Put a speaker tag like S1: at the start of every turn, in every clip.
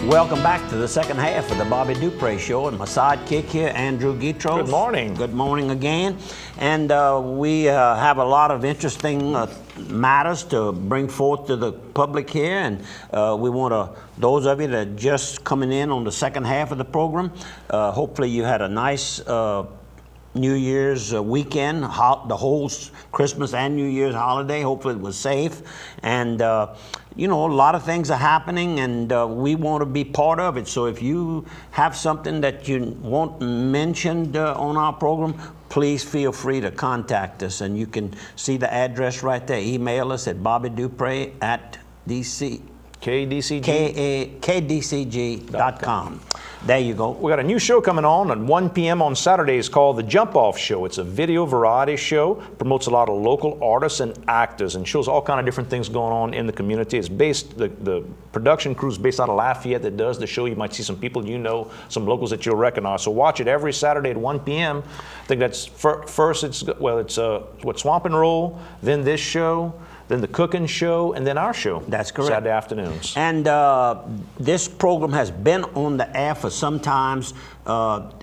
S1: Welcome back to the second half of the Bobby Dupre Show, and my sidekick here, Andrew Guitros.
S2: Good morning.
S1: Good morning again. And we have a lot of interesting matters to bring forth to the public here, and we want to, those of you that are just coming in on the second half of the program, hopefully you had a nice New Year's weekend, the whole Christmas and New Year's holiday. Hopefully it was safe. And you know, a lot of things are happening, and we want to be part of it. So if you have something that you want mentioned on our program, please feel free to contact us. And you can see the address right there. Email us at KDCG.com. There you go.
S2: We got a new show coming on at 1 p.m. on Saturdays called The Jump Off Show. It's a video variety show, promotes a lot of local artists and actors, and shows all kind of different things going on in the community. It's based, the production crew is based out of Lafayette that does the show. You might see some people you know, some locals that you'll recognize. So watch it every Saturday at 1 p.m. I think that's first, it's Swamp and Roll, then this show, then the cooking show, and then our show.
S1: That's correct.
S2: Saturday afternoons.
S1: And this program has been on the air for some times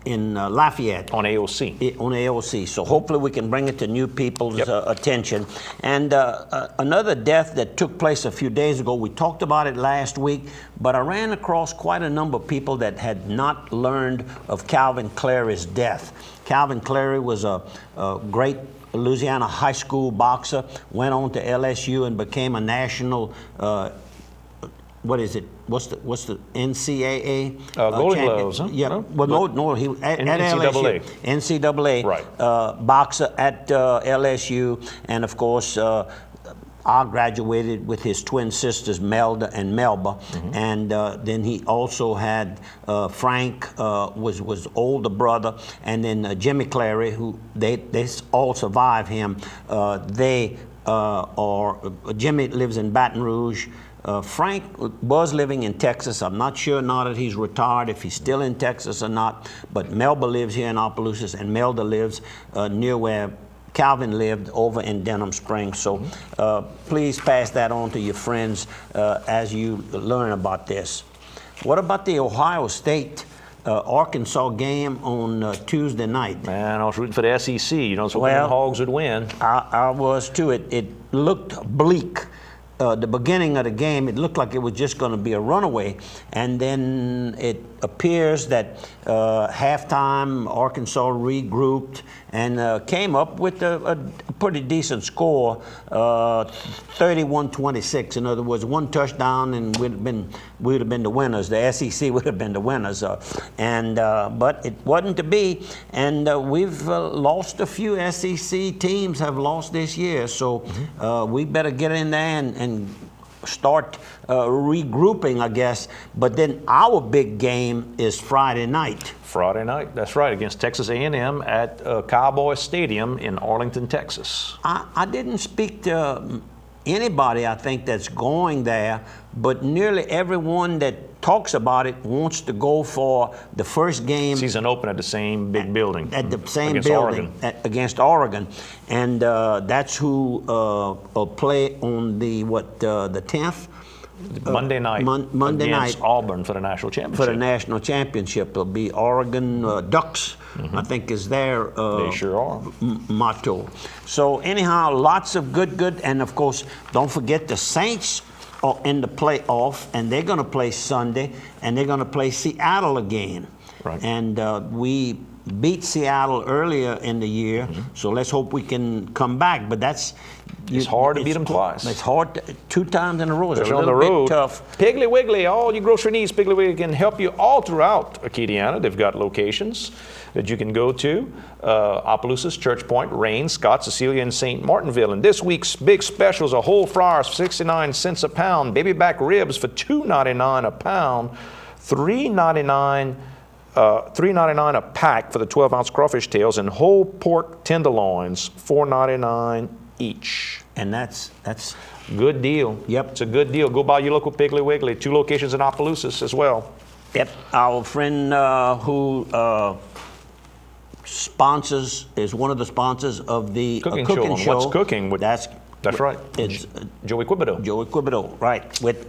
S1: in Lafayette.
S2: On AOC.
S1: On AOC. So hopefully we can bring it to new people's attention. And another death that took place a few days ago, we talked about it last week, but I ran across quite a number of people that had not learned of Calvin Clary's death. Calvin Clary was a great Louisiana high school boxer, went on to LSU and became a national, what is it? What's the NCAA?
S2: Golden Gloves, huh?
S1: Yeah. Well, no, he at
S2: NCAA.
S1: LSU. NCAA.
S2: Right.
S1: Boxer at LSU, and of course, I graduated with his twin sisters, Melda and Melba, and then he also had Frank was older brother, and then Jimmy Clary, who they all survive him. Jimmy lives in Baton Rouge. Frank was living in Texas. I'm not sure now that he's retired, if he's still in Texas or not, but Melba lives here in Opelousas, and Melda lives near where Calvin lived, over in Denham Springs. So please pass that on to your friends as you learn about this. What about the Ohio State Arkansas game on Tuesday night?
S2: Man, I was rooting for the SEC. You know, so the Hogs would win.
S1: I was too. It looked bleak. The beginning of the game, it looked like it was just going to be a runaway, and then it appears that halftime Arkansas regrouped and came up with a pretty decent score, 31-26. In other words, one touchdown, and we'd have been the winners. The SEC would have been the winners, but it wasn't to be. And we've lost a few SEC teams have lost this year, so we better get in there and start regrouping, I guess. But then our big game is Friday night.
S2: Friday night, that's right, against Texas A&M at Cowboy Stadium in Arlington, Texas.
S1: I didn't speak to anybody, I think, that's going there, but nearly everyone that talks about it wants to go for the first game.
S2: Season open at the same big building.
S1: At the same
S2: against
S1: building
S2: Oregon.
S1: Against Oregon. And that's who will play on the 10th?
S2: Monday night.
S1: Monday
S2: against
S1: night.
S2: Auburn for the national championship.
S1: For the national championship. It'll be Oregon Ducks, I think is their
S2: they sure are.
S1: motto. So anyhow, lots of good, and of course, don't forget the Saints are in the playoff, and they're going to play Sunday, and they're going to play Seattle again.
S2: Right.
S1: And we beat Seattle earlier in the year, so let's hope we can come back. But that's
S2: it's hard to beat them twice.
S1: It's hard two times in a row. It's a
S2: on the
S1: little
S2: road.
S1: bit tough.
S2: Piggly Wiggly, all your grocery needs, Piggly Wiggly can help you all throughout Acadiana. They've got locations that you can go to. Opelousas, Church Point, Rain, Scott, Cecilia, and St. Martinville. And this week's big specials are whole fryers for 69 cents a pound, baby back ribs for $2.99 a pound, $3.99 a pack for the 12-ounce crawfish tails, and whole pork tenderloins, $4.99 each.
S1: And that's
S2: good deal.
S1: Yep.
S2: It's a good deal. Go by your local Piggly Wiggly. 2 locations in Opelousas as well.
S1: Yep. Our friend who is one of the sponsors of the
S2: cooking
S1: show.
S2: show. What's cooking?
S1: That's
S2: right.
S1: It's
S2: Joey Quibido.
S1: Joey Quibido, right, with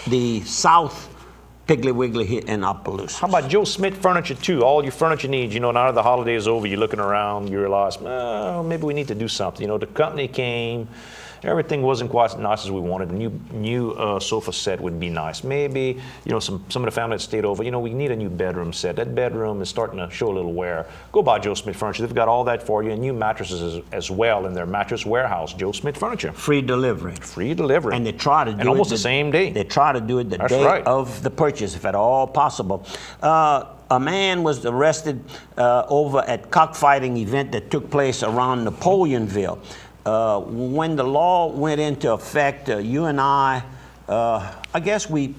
S1: the South Piggly Wiggly here in Opelousas.
S2: How about Joe Smith Furniture too? All your furniture needs. Now that the holiday is over, you're looking around, you realize, maybe we need to do something. The company came. Everything wasn't quite as nice as we wanted. A new sofa set would be nice. Maybe, some of the family that stayed over, we need a new bedroom set. That bedroom is starting to show a little wear. Go by Joe Smith Furniture. They've got all that for you, and new mattresses as well in their mattress warehouse, Joe Smith Furniture.
S1: Free delivery.
S2: Free delivery.
S1: And they try to do
S2: it almost the same day.
S1: They try to do it the day of the purchase, if at all possible. A man was arrested over at cockfighting event that took place around Napoleonville. When the law went into effect, you and I guess we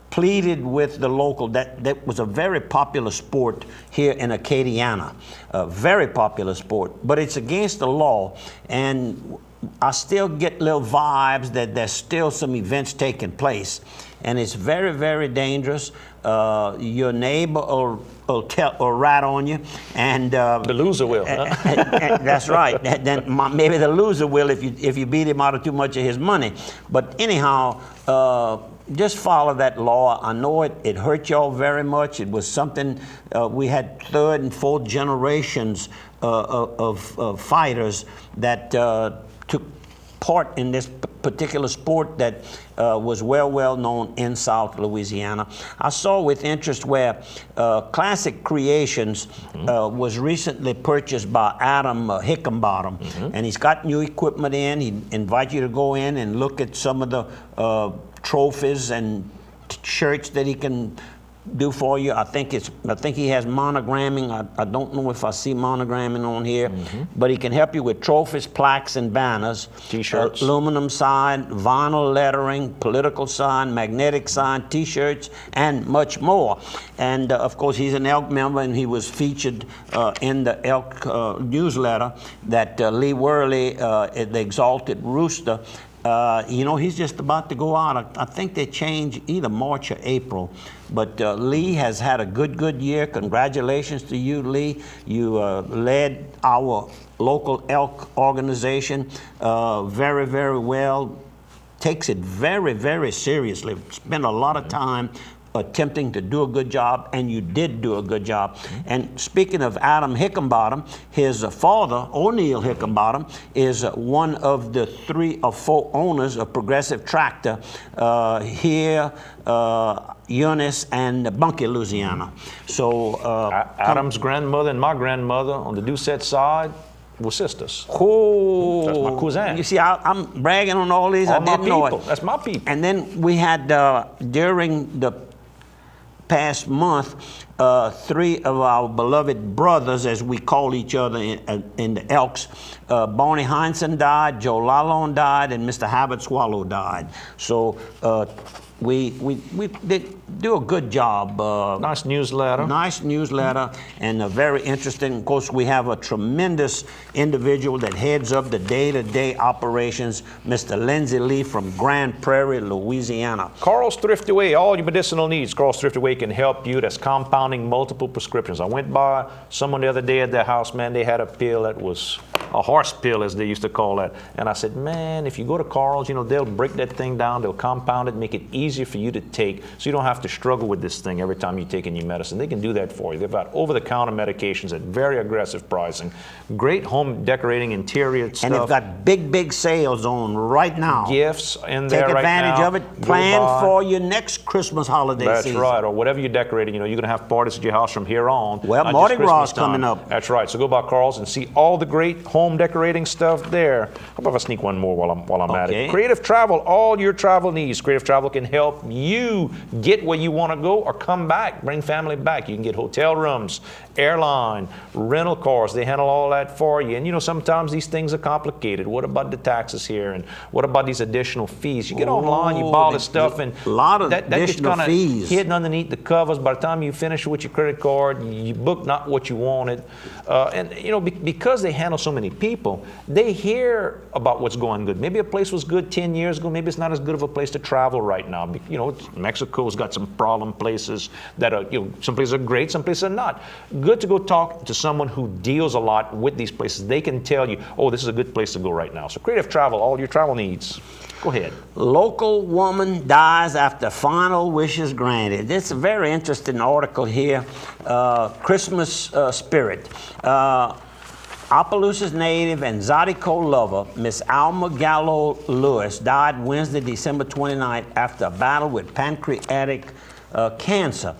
S1: pleaded with the local. That was a very popular sport here in Acadiana, a very popular sport, but it's against the law, and I still get little vibes that there's still some events taking place, and it's very, very dangerous. Your neighbor will rat on you, and
S2: the loser will.
S1: That's right. Then maybe the loser will if you beat him out of too much of his money. But anyhow, just follow that law. I know it hurt y'all very much. It was something we had third and fourth generations of fighters that took part in this particular sport that was well known in South Louisiana. I saw with interest where Classic Creations was recently purchased by Adam Hickenbottom, and he's got new equipment in. He invites you to go in and look at some of the trophies and shirts that he can do for you. I think he has monogramming. I don't know if I see monogramming on here, but he can help you with trophies, plaques, and banners.
S2: T-shirts.
S1: Aluminum sign, vinyl lettering, political sign, magnetic sign, T-shirts, and much more. And of course, he's an Elk member, and he was featured in the Elk newsletter that Lee Worley, the Exalted Rooster, he's just about to go out. I think they change either March or April. But Lee has had a good year. Congratulations to you, Lee. You led our local elk organization very, very well. Takes it very, very seriously. Spent a lot of time attempting to do a good job, and you did do a good job. And speaking of Adam Hickenbottom, his father, O'Neill Hickenbottom, is one of the 3 or 4 owners of Progressive Tractor here, Eunice, and Bunkie, Louisiana. So
S2: Adam's grandmother and my grandmother on the Doucette side were sisters.
S1: Oh,
S2: that's my cousin.
S1: You see, I'm bragging on all these. I didn't know it.
S2: That's my people.
S1: And then we had during the past month, 3 of our beloved brothers, as we call each other in the Elks, Barney Heinsohn died, Joe Lalonde died, and Mr. Habit Swallow died. So we did do a good job.
S2: Nice newsletter.
S1: Nice newsletter, and very interesting. Of course, we have a tremendous individual that heads up the day-to-day operations, Mr. Lindsay Lee from Grand Prairie, Louisiana.
S2: Carl's Thrift Away, all your medicinal needs. Carl's Thrift Away can help you. That's compounding multiple prescriptions. I went by someone the other day at their house, man, they had a pill that was a horse pill, as they used to call that. And I said, man, if you go to Carl's, they'll break that thing down, they'll compound it, make it easier for you to take, so you don't have to struggle with this thing every time you take a new medicine. They can do that for you. They've got over-the-counter medications at very aggressive pricing. Great home decorating, interior stuff.
S1: And they've got big sales on right now.
S2: Gifts in there
S1: Take
S2: right now.
S1: advantage of it. Plan for your next Christmas holiday season.
S2: That's right, or whatever you're decorating. You're going to have parties at your house from here on.
S1: Well, Mardi Gras is coming up.
S2: That's right. So go by Carl's and see all the great home decorating stuff there. How about if I sneak one more while I'm at it? Creative Travel, all your travel needs. Creative Travel can help you get where you want to go or come back, bring family back. You can get hotel rooms, airline, rental cars. They handle all that for you. And sometimes these things are complicated. What about the taxes here? And what about these additional fees? You get online, you buy all this stuff, and
S1: a lot of
S2: that gets
S1: additional
S2: kind of
S1: fees
S2: hidden underneath the covers. By the time you finish with your credit card, you book not what you wanted. Because they handle so many people, they hear about what's going good. Maybe a place was good 10 years ago. Maybe it's not as good of a place to travel right now. Mexico's got some problem places that are, some places are great, some places are not. Good to go talk to someone who deals a lot with these places. They can tell you, oh, this is a good place to go right now. So Creative Travel, all your travel needs. Go ahead.
S1: Local woman dies after final wishes granted. It's a very interesting article here. Christmas spirit. Opelousas native and Zydeco lover, Miss Alma Gallo Lewis, died Wednesday, December 29th after a battle with pancreatic cancer.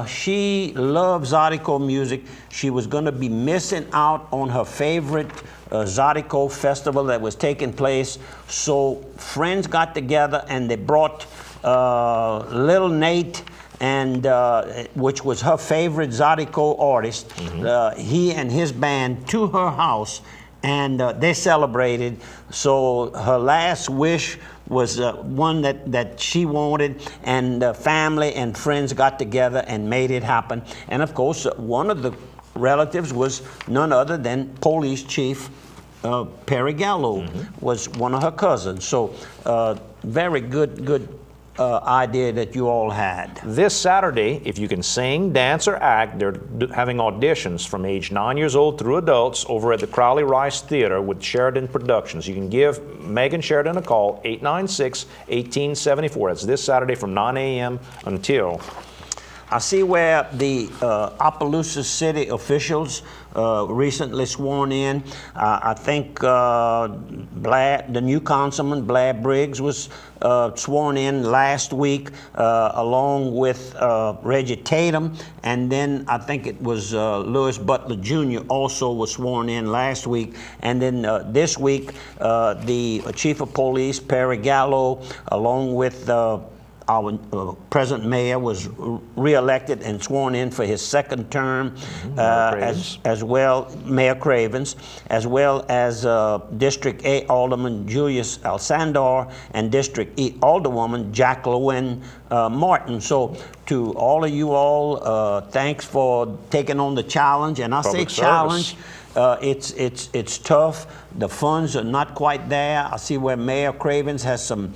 S1: She loves Zydeco music. She was going to be missing out on her favorite Zydeco festival that was taking place. So friends got together and they brought little Nate, and which was her favorite Zydeco artist, he and his band to her house, and they celebrated. So her last wish was one that she wanted, and family and friends got together and made it happen. And of course, one of the relatives was none other than Police Chief Perry Gallo, was one of her cousins. So very good idea that you all had.
S2: This Saturday, if you can sing, dance, or act, they're having auditions from age 9 years old through adults over at the Crowley Rice Theater with Sheridan Productions. You can give Megan Sheridan a call, 896-1874. That's this Saturday from 9 a.m. until...
S1: I see where the Opelousas city officials recently sworn in. I think the new councilman, Blair Briggs, was sworn in last week, along with Reggie Tatum, and then I think it was Lewis Butler Jr. also was sworn in last week. And then this week, the chief of police, Perry Gallo, along with our present mayor, was re-elected and sworn in for his second term, as well, Mayor Cravens, as well as District A Alderman Julius Alcindor and District E Alderwoman Jacqueline Martin. So to all of you all, thanks for taking on the challenge. And I say challenge, it's tough. The funds are not quite there. I see where Mayor Cravens has some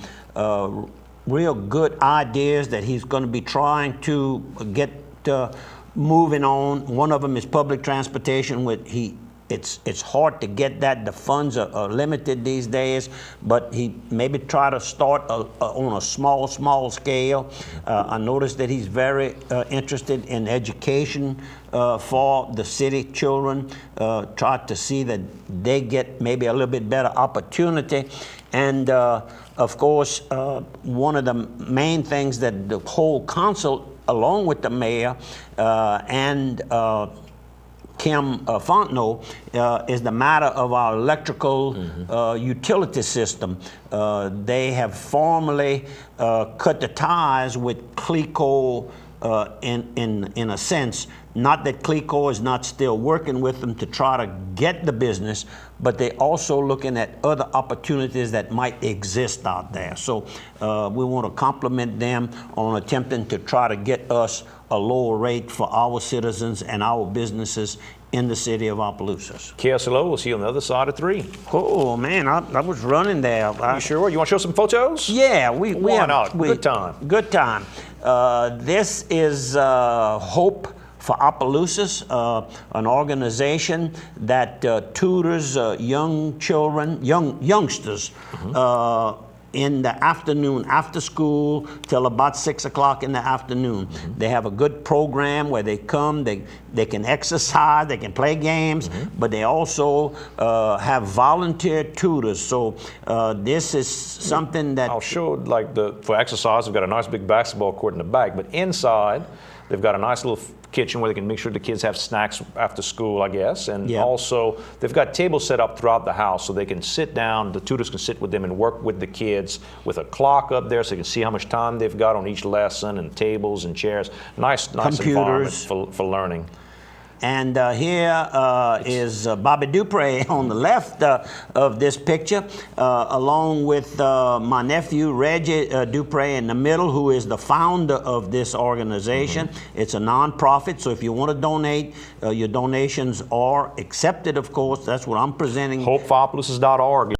S1: real good ideas that he's going to be trying to get moving on. One of them is public transportation. It's hard to get that. The funds are limited these days, but he maybe try to start on a small scale. I noticed that he's very interested in education for the city children. Try to see that they get maybe a little bit better opportunity. And of course, one of the main things that the whole council, along with the mayor and Kim Fontenot, is the matter of our electrical utility system. They have formally cut the ties with CLECO in a sense. Not that CLECO is not still working with them to try to get the business, but they're also looking at other opportunities that might exist out there. So we want to compliment them on attempting to try to get us a lower rate for our citizens and our businesses in the city of Opelousas.
S2: KSLO, we'll see you on the other side of 3.
S1: Oh man, I was running there.
S2: You sure? You want to show some photos?
S1: Yeah,
S2: Why not? Good time.
S1: Good time. This is Hope for Opelousas, an organization that tutors young children, youngsters, in the afternoon, after school, till about 6 o'clock in the afternoon. They have a good program where they come, they can exercise, they can play games, but they also have volunteer tutors. So this is something that...
S2: I'll show, like, for exercise, we've got a nice big basketball court in the back, but inside, they've got a nice little kitchen where they can make sure the kids have snacks after school, I guess. And also, they've got tables set up throughout the house so they can sit down, the tutors can sit with them and work with the kids with a clock up there so they can see how much time they've got on each lesson, and tables and chairs. Nice environment for learning.
S1: And here is Bobby Dupre on the left of this picture, along with my nephew Reggie Dupre in the middle, who is the founder of this organization. It's a nonprofit, so if you want to donate, your donations are accepted, of course. That's what I'm presenting.
S2: HopeForOpelousas.org.